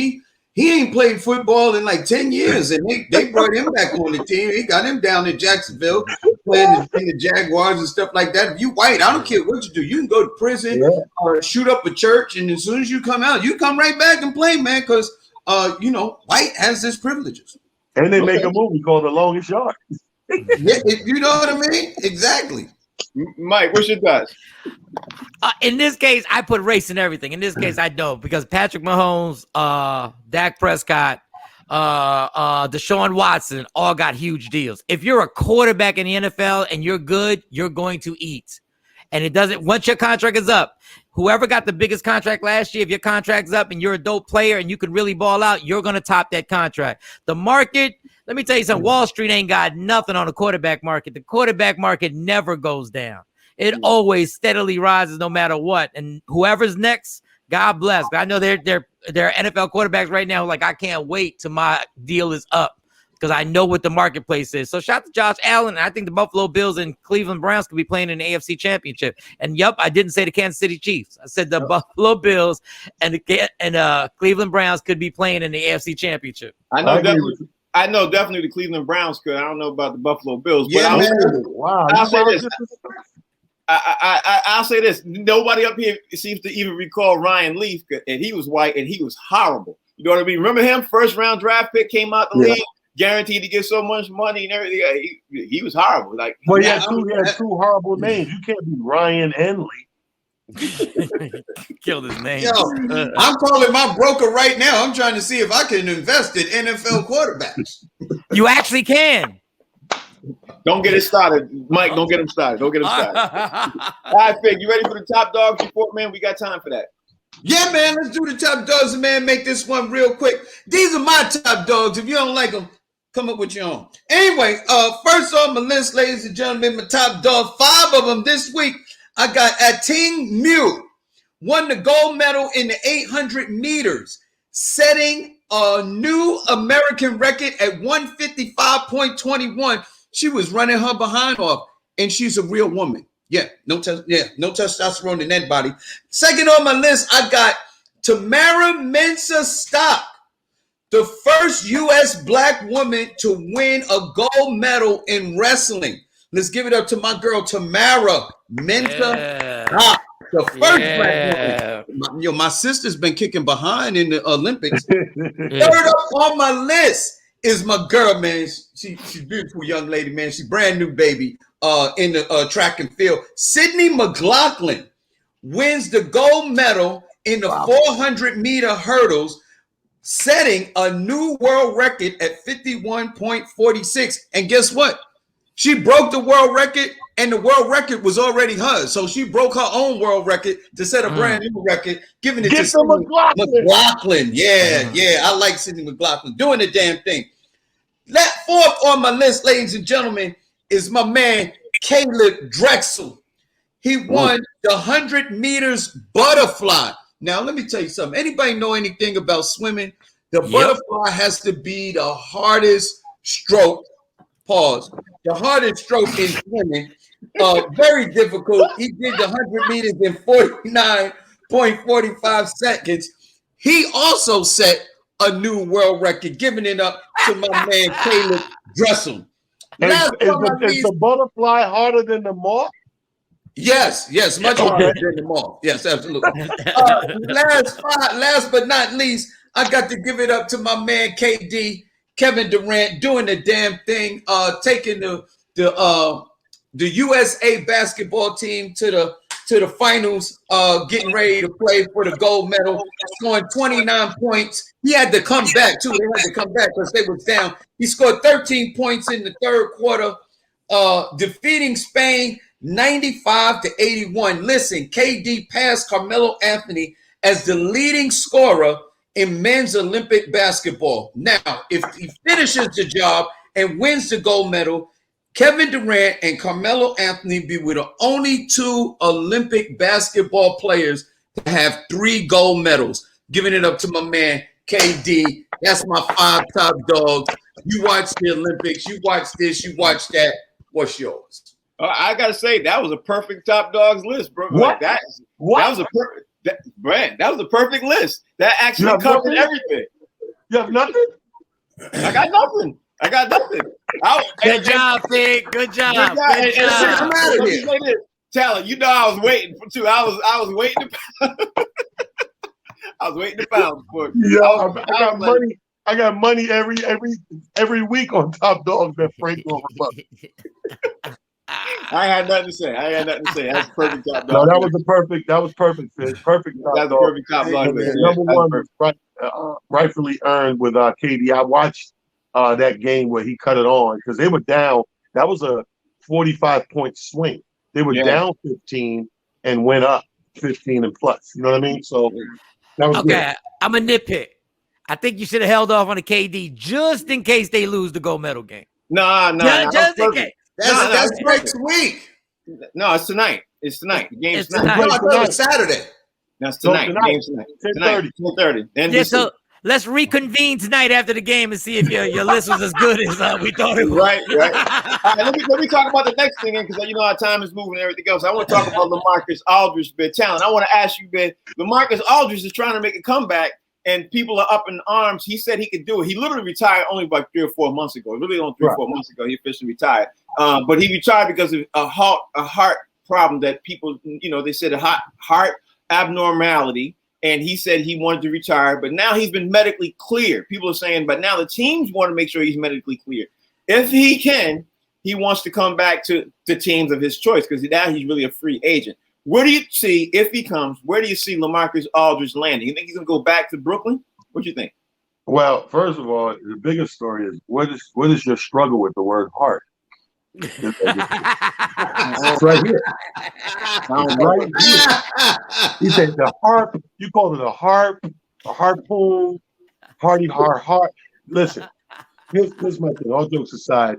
He ain't played football in like 10 years, and they brought him back on the team. He got him down in Jacksonville playing in the Jaguars and stuff like that. If you white, I don't care what you do. You can go to prison or shoot up a church, and as soon as you come out, you come right back and play, man, because you know, white has this privileges. And they make a movie called The Longest Yard. Yeah, you know what I mean? Exactly. Mike, what's your thoughts? In this case, I put race in everything. In this case, I don't, because Patrick Mahomes, Dak Prescott, Deshaun Watson all got huge deals. If you're a quarterback in the NFL and you're good, you're going to eat. And it doesn't, once your contract is up, whoever got the biggest contract last year, if your contract's up and you're a dope player and you can really ball out, you're going to top that contract. The market, let me tell you something, Wall Street ain't got nothing on the quarterback market. The quarterback market never goes down. It always steadily rises no matter what. And whoever's next, God bless. I know there are NFL quarterbacks right now like, I can't wait till my deal is up, because I know what the marketplace is. So shout out to Josh Allen. I think the Buffalo Bills and Cleveland Browns could be playing in the AFC Championship. And yep, I didn't say the Kansas City Chiefs. I said the Buffalo Bills and Cleveland Browns could be playing in the AFC Championship. I know definitely the Cleveland Browns could. I don't know about the Buffalo Bills. But Yeah, man. Wow. I'll say this. I'll say this. Nobody up here seems to even recall Ryan Leaf, and he was white and he was horrible. You know what I mean? Remember him? First round draft pick, came out the league, guaranteed to get so much money and everything. He was horrible. Like, well, he had two horrible names. You can't be Ryan and Lee. Killed his name. Yo, I'm calling my broker right now. I'm trying to see if I can invest in NFL quarterbacks. You actually can. Don't get it started, Mike. Don't get him started. Don't get him started. All right, Fig, you ready for the top Dawgs report, man? We got time for that. Yeah, man. Let's do the top dogs, man. Make this one real quick. These are my top dogs. If you don't like them, come up with your own. Anyway, first on my list, ladies and gentlemen, my top dog, 5 of them this week. I got Ating Mu, won the gold medal in the 800 meters, setting a new American record at 155.21. She was running her behind off, and she's a real woman. No testosterone in that body. Second on my list, I got Tamara Mensah Stock, the first U.S. black woman to win a gold medal in wrestling. Let's give it up to my girl Tamara Mensah Stock, the first black woman. My sister's been kicking behind in the Olympics. Third up on my list is my girl, man. She's a beautiful young lady, man. She's brand new baby in the track and field. Sydney McLaughlin wins the gold medal in the 400-meter hurdles, setting a new world record at 51.46. And guess what? She broke the world record, and the world record was already hers. So she broke her own world record to set a brand new record, giving it to Sydney McLaughlin. Yeah, I like Sydney McLaughlin doing the damn thing. That fourth on my list, ladies and gentlemen, is my man Caleb Drexel. He won the 100 meters butterfly. Now, let me tell you something. Anybody know anything about swimming? The butterfly has to be the hardest stroke. Pause. The hardest stroke in swimming. Very difficult. He did the 100 meters in 49.45 seconds. He also set a new world record, giving it up to my man Caleb Drexel. Is the butterfly harder than the moth? Yes, much harder than the moth. Yes, absolutely. Last but not least, I got to give it up to my man KD, Kevin Durant, doing the damn thing, taking the USA basketball team to the finals, getting ready to play for the gold medal, scoring 29 points. He had to come back, too. They had to come back because they was down. He scored 13 points in the third quarter, defeating Spain 95-81. Listen, KD passed Carmelo Anthony as the leading scorer in men's Olympic basketball. Now, if he finishes the job and wins the gold medal, Kevin Durant and Carmelo Anthony be with the only 2 Olympic basketball players to have 3 gold medals. Giving it up to my man KD. That's my 5 top dogs. You watch the Olympics. You watch this. You watch that. What's yours? I gotta say that was a perfect Top Dogs list, bro. What? Like that was a perfect. Brand, that was a perfect list. That actually covered everything. You have nothing? I got nothing. Good job, Fig. Good job. I'm out of here. Talent, you know I was waiting for two. I was waiting to I was waiting to pound for it. Yeah, I got money. I got money every week on Top Dogs that Frank will rebut. I had nothing to say. That's perfect Top Dog. No, that was perfect, Fizz. Perfect Top That's Dog. a perfect Top Dog. Number one, rightfully earned with KD. I watched that game where he cut it on because they were down. That was a 45-point swing. They were down 15 and went up 15 and plus. You know what I mean? So that was okay. Good. I'm a nitpick. I think you should have held off on the KD just in case they lose the gold medal game. No. Just in case. That's next week. No, it's tonight. It's tonight. The game's tonight. No, I thought it was Saturday. That's tonight. No, the game's tonight. 10:30. Yeah, so let's reconvene tonight after the game and see if your list was as good as we thought it was. Right. All right, let me talk about the next thing, because you know our time is moving and everything else. I want to talk about Lamarcus Aldridge, Ben. Talent. I want to ask you, Ben. Lamarcus Aldridge is trying to make a comeback, and people are up in arms. He said he could do it. He literally retired only about 3 or 4 months ago. Really, only 3 or 4 months ago, he officially retired. But he retired because of a heart problem that people, they said a heart abnormality. And he said he wanted to retire, but now he's been medically cleared. People are saying, but now the teams want to make sure he's medically cleared. If he can, he wants to come back to teams of his choice because now he's really a free agent. Where do you see, if he comes, where do you see Lamarcus Aldridge landing? You think he's going to go back to Brooklyn? What do you think? Well, first of all, the biggest story is what is your struggle with the word heart? It's right here. Right here. He said the harp. You called it a harp, a harpoon, heart. Listen, here's my thing. All jokes aside,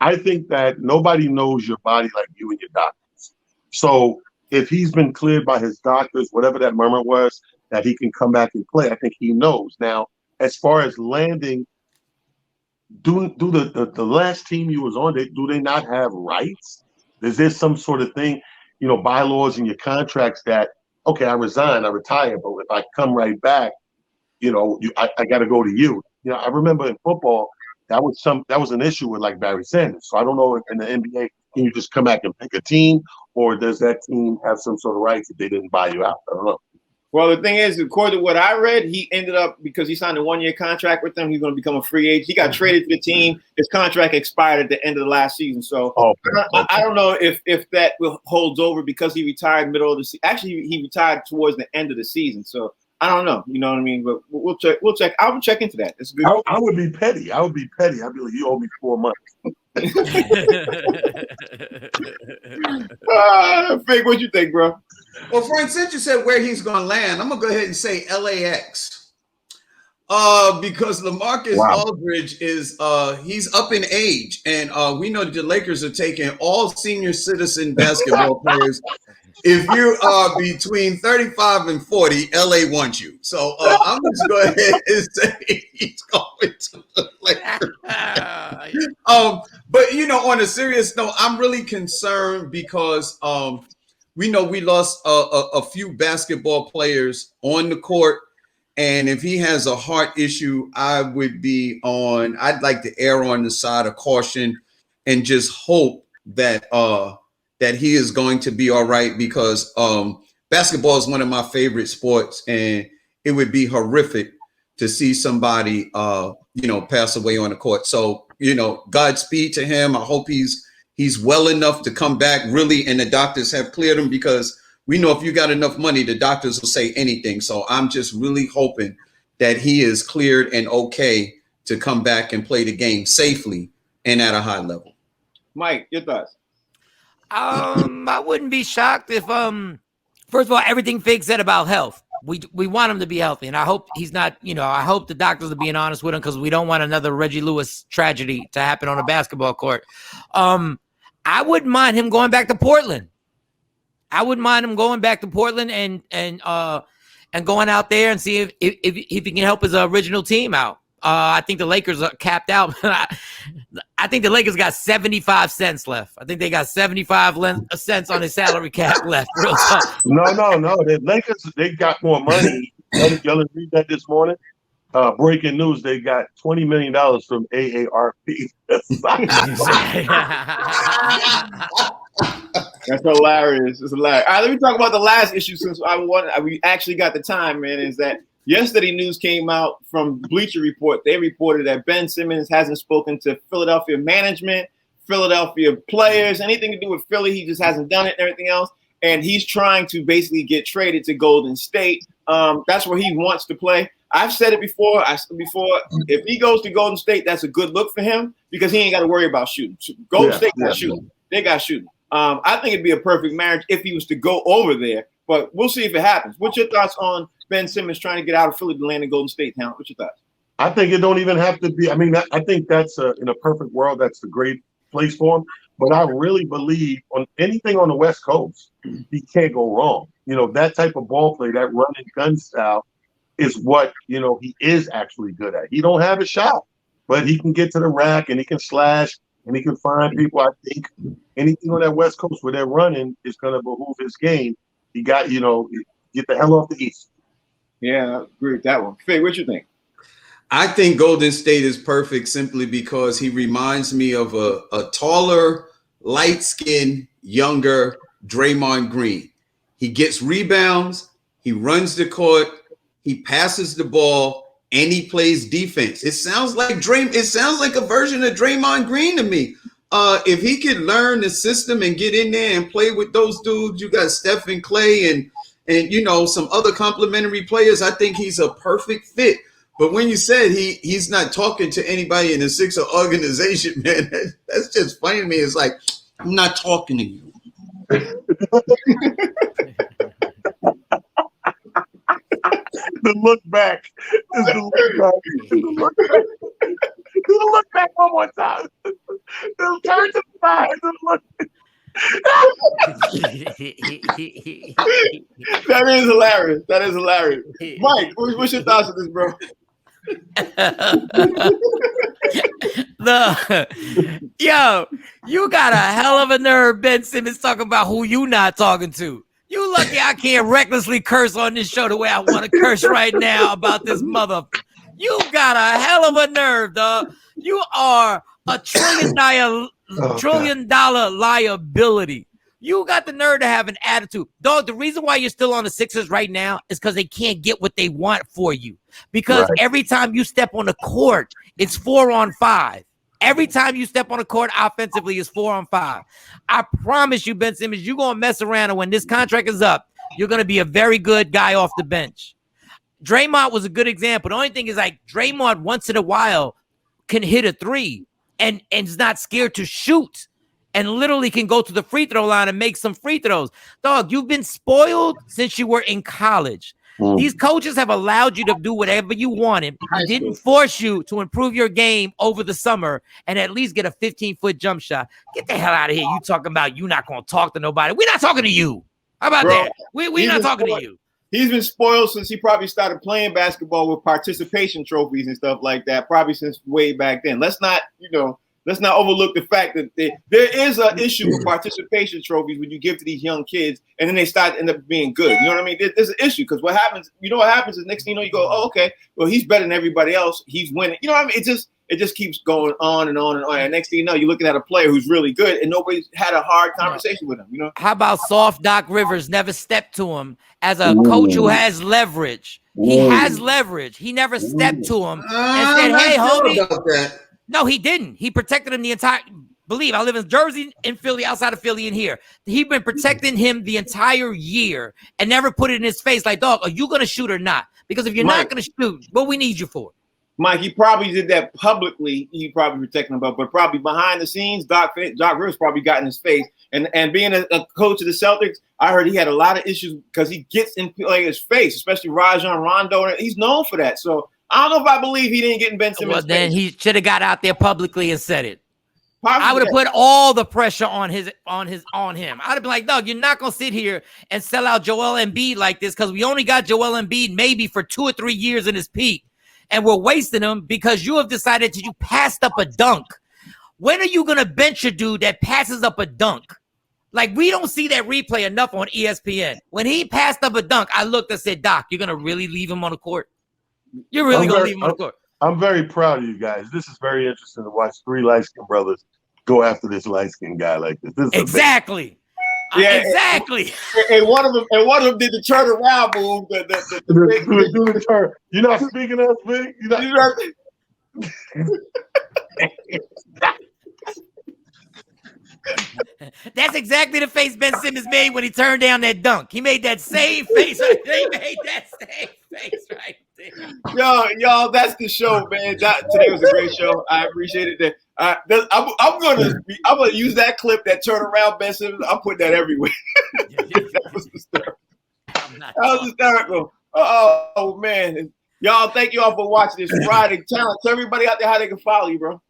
I think that nobody knows your body like you and your doctors. So if he's been cleared by his doctors, whatever that murmur was, that he can come back and play, I think he knows. Now, as far as landing, do the last team you was on, do they not have rights? Is there some sort of thing, bylaws in your contracts that, okay, I resign, I retire, but if I come right back, I got to go to you. I remember in football, that was an issue with like Barry Sanders. So I don't know if in the NBA, can you just come back and pick a team, or does that team have some sort of rights if they didn't buy you out? I don't know. Well, the thing is, according to what I read, he ended up, because he signed a 1-year contract with them, he's going to become a free agent. He got traded to the team. His contract expired at the end of the last season. So I don't know if that holds over because he retired middle of the season. Actually, he retired towards the end of the season. So I don't know. You know what I mean? But we'll check. I will check into that. It's good. I would be petty. I'd be like, you owe me 4 months. Fig, what you think, bro? Well, Frank, since you said where he's going to land, I'm going to go ahead and say LAX. Because Lamarcus Aldridge is he's up in age, and we know that the Lakers are taking all senior citizen basketball players. If you are between 35 and 40, LA wants you. So I'm just going ahead and say he's going to the Lakers. But on a serious note, I'm really concerned because we know we lost a few basketball players on the court. And if he has a heart issue, I'd like to err on the side of caution and just hope that that he is going to be all right, because basketball is one of my favorite sports, and it would be horrific to see somebody pass away on the court. So, Godspeed to him. I hope he's well enough to come back really, and the doctors have cleared him, because we know if you got enough money, the doctors will say anything. So I'm just really hoping that he is cleared and okay to come back and play the game safely and at a high level. Mike, your thoughts? I wouldn't be shocked if first of all, everything Fig said about health. We want him to be healthy, and I hope he's not, I hope the doctors are being honest with him, because we don't want another Reggie Lewis tragedy to happen on a basketball court. I wouldn't mind him going back to Portland. I wouldn't mind him going back to Portland and going out there and see if he can help his original team out. I think the Lakers are capped out. I think the Lakers got 75 cents left. I think they got 75 cents on his salary cap left. Real talk. No. The Lakers, they got more money. Y'all read that this morning? Breaking news, they got $20 million from AARP. That's hilarious. It's hilarious. All right, let me talk about the last issue since we actually got the time, man, is that yesterday news came out from Bleacher Report. They reported that Ben Simmons hasn't spoken to Philadelphia management, Philadelphia players, anything to do with Philly. He just hasn't done it and everything else. And he's trying to basically get traded to Golden State. That's where he wants to play. I've said it before. If he goes to Golden State, that's a good look for him because he ain't got to worry about shooting. Golden State got shooting. They got shooting. I think it'd be a perfect marriage if he was to go over there, but we'll see if it happens. What's your thoughts on Ben Simmons trying to get out of Philly to land in Golden State, Talent? What's your thoughts? I think it don't even have to be. I mean, I think that's in a perfect world, that's a great place for him. But I really believe on anything on the West Coast, he can't go wrong. You know, that type of ball play, that run and gun style is what, you know, he is actually good at. He don't have a shot, but he can get to the rack and he can slash and he can find people. I think anything on that West Coast where they're running is going to behoove his game. He got, you know, get the hell off the East. Yeah, I agree with that one. Faye, what you think? I think Golden State is perfect simply because he reminds me of a taller, light-skinned, younger Draymond Green. He gets rebounds, he runs the court, he passes the ball, and he plays defense. It sounds like a version of Draymond Green to me. If he could learn the system and get in there and play with those dudes, you got Steph and Clay and you know some other complementary players. I think he's a perfect fit. But when you said he's not talking to anybody in the Sixer organization, man, that's just funny to me. It's like, I'm not talking to you. The look back is the look back. Do the look back one more time. They'll turn to the side. That is hilarious. That is hilarious. Mike, what's your thoughts on this, bro? Yo, you got a hell of a nerve, Ben Simmons, talking about who you not talking to. You lucky I can't recklessly curse on this show the way I want to curse right now about this mother. You got a hell of a nerve, dog. You are a trillion dollar liability. You got the nerve to have an attitude. Dog, the reason why you're still on the Sixers right now is because they can't get what they want for you. Because every time you step on the court, it's 4-on-5. Every time you step on the court offensively, it's 4-on-5. I promise you, Ben Simmons, you're going to mess around, and when this contract is up, you're going to be a very good guy off the bench. Draymond was a good example. The only thing is, like, Draymond once in a while can hit a three and is not scared to shoot and literally can go to the free throw line and make some free throws. Dog, you've been spoiled since you were in college. These coaches have allowed you to do whatever you wanted. They didn't force you to improve your game over the summer and at least get a 15-foot jump shot. Get the hell out of here. You talking about you not going to talk to nobody. We're not talking to you. How about that? We're not talking to you. He's been spoiled since he probably started playing basketball with participation trophies and stuff like that, probably since way back then. Let's not overlook the fact that there is an issue with participation trophies when you give to these young kids and then they end up being good. You know what I mean? There's an issue because what happens is next thing you know, you go, oh, okay, well, he's better than everybody else. He's winning. You know what I mean? It just keeps going on and on and on. And next thing you know, you're looking at a player who's really good and nobody's had a hard conversation with him. You know? How about soft Doc Rivers never stepped to him as a coach who has leverage? He has leverage. He never stepped to him and said, hey, homie. No, he didn't. He protected him the entire. Believe I live in Jersey, in Philly, outside of Philly, and here. He's been protecting him the entire year and never put it in his face like, dog, are you going to shoot or not? Because if you're not going to shoot, what we need you for? Mike, he probably did that publicly. He probably protecting him, but probably behind the scenes, Doc Rivers probably got in his face. And being a coach of the Celtics, I heard he had a lot of issues because he gets in players' face, especially Rajon Rondo. He's known for that. So I don't know if I believe he didn't get in Ben Simmons' face. Well, then he should have got out there publicly and said it. I would have put all the pressure on him. I'd have been like, dog, you're not gonna sit here and sell out Joel Embiid like this because we only got Joel Embiid maybe for 2 or 3 years in his peak. and we're wasting them because you have decided that you passed up a dunk. When are you going to bench a dude that passes up a dunk? Like, we don't see that replay enough on ESPN. When he passed up a dunk, I looked and said, Doc, you're going to really leave him on the court? You're really going to leave him on the court? I'm very proud of you guys. This is very interesting to watch three light-skinned brothers go after this light-skinned guy like this. Exactly. Yeah, exactly. And one of them did the turn around move. The turn. You're not speaking of us, Big. That's exactly the face Ben Simmons made when he turned down that dunk. He made that same face. He made that same face right there. Y'all, that's the show, man. Today was a great show. I appreciate it. I'm gonna use that clip, that turnaround Ben Simmons. I'm putting that everywhere. That was hysterical. That was hysterical. Oh man, y'all, thank you all for watching this Friday Talent. Tell everybody out there how they can follow you, bro.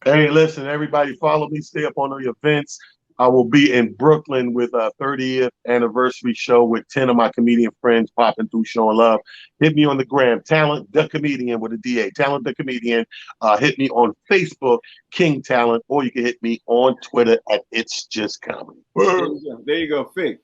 Hey, listen, everybody, follow me. Stay up on the events. I will be in Brooklyn with a 30th anniversary show with 10 of my comedian friends popping through, showing love. Hit me on the gram, Talent the Comedian with a DA, Talent the Comedian. Hit me on Facebook, King Talent, or you can hit me on Twitter at It's Just Comedy. There you go, Fig.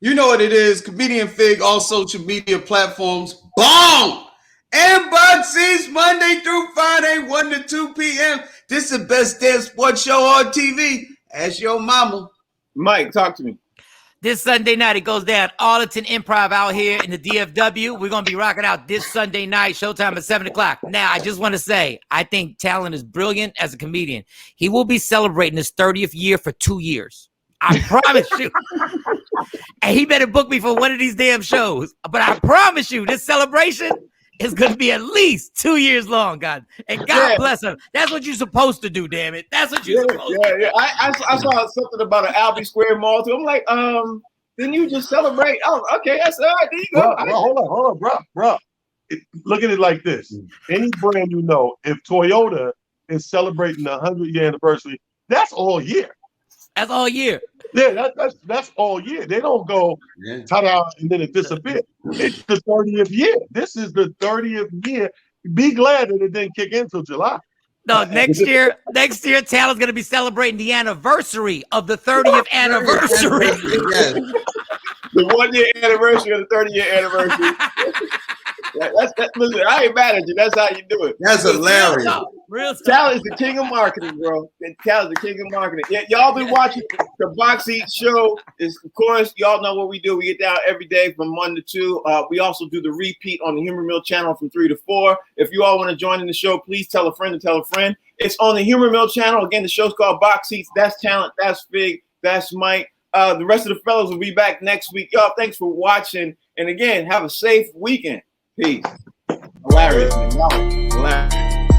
You know what it is, Comedian Fig, all social media platforms. Boom! And Box Seats Monday through Friday, 1 to 2 p.m. This is the best damn sports show on TV. Ask your mama. Mike, talk to me. This Sunday night, it goes down Arlington Improv out here in the DFW. We're going to be rocking out this Sunday night, showtime at 7 o'clock. Now, I just want to say, I think Talent is brilliant as a comedian. He will be celebrating his 30th year for 2 years. I promise you. And he better book me for one of these damn shows. But I promise you, this celebration is going to be at least 2 years long, God. And God bless him. That's what you're supposed to do, damn it. That's what you're supposed to do. Yeah. I saw something about an Albee Square Mall, too. I'm like, didn't you just celebrate? Oh, okay, that's all right. There you go. Hold on, bro. Look at it like this. Any brand you know, if Toyota is celebrating the 100-year anniversary, that's all year. That's all year. Yeah, that's all year. They don't go ta-da and then it disappears. It's the 30th year. This is the 30th year. Be glad that it didn't kick in until July. No, next year, Talent's going to be celebrating the anniversary of the 30th anniversary. The 1 year anniversary of the 30-year anniversary. Listen, I ain't mad at you. That's how you do it. That's hilarious. Real stuff. Talent is the king of marketing, bro. Talent is the king of marketing. Yeah, y'all been watching the Box Seat show. Is, of course, y'all know what we do. We get down every day from 1 to 2. We also do the repeat on the Humor Mill channel from 3 to 4. If you all want to join in the show, please tell a friend to tell a friend. It's on the Humor Mill channel. Again, the show's called Box Seats. That's Talent. That's Fig. That's Mike. The rest of the fellows will be back next week. Y'all, thanks for watching. And again, have a safe weekend. Peace. Hilarious, man. Hilarious.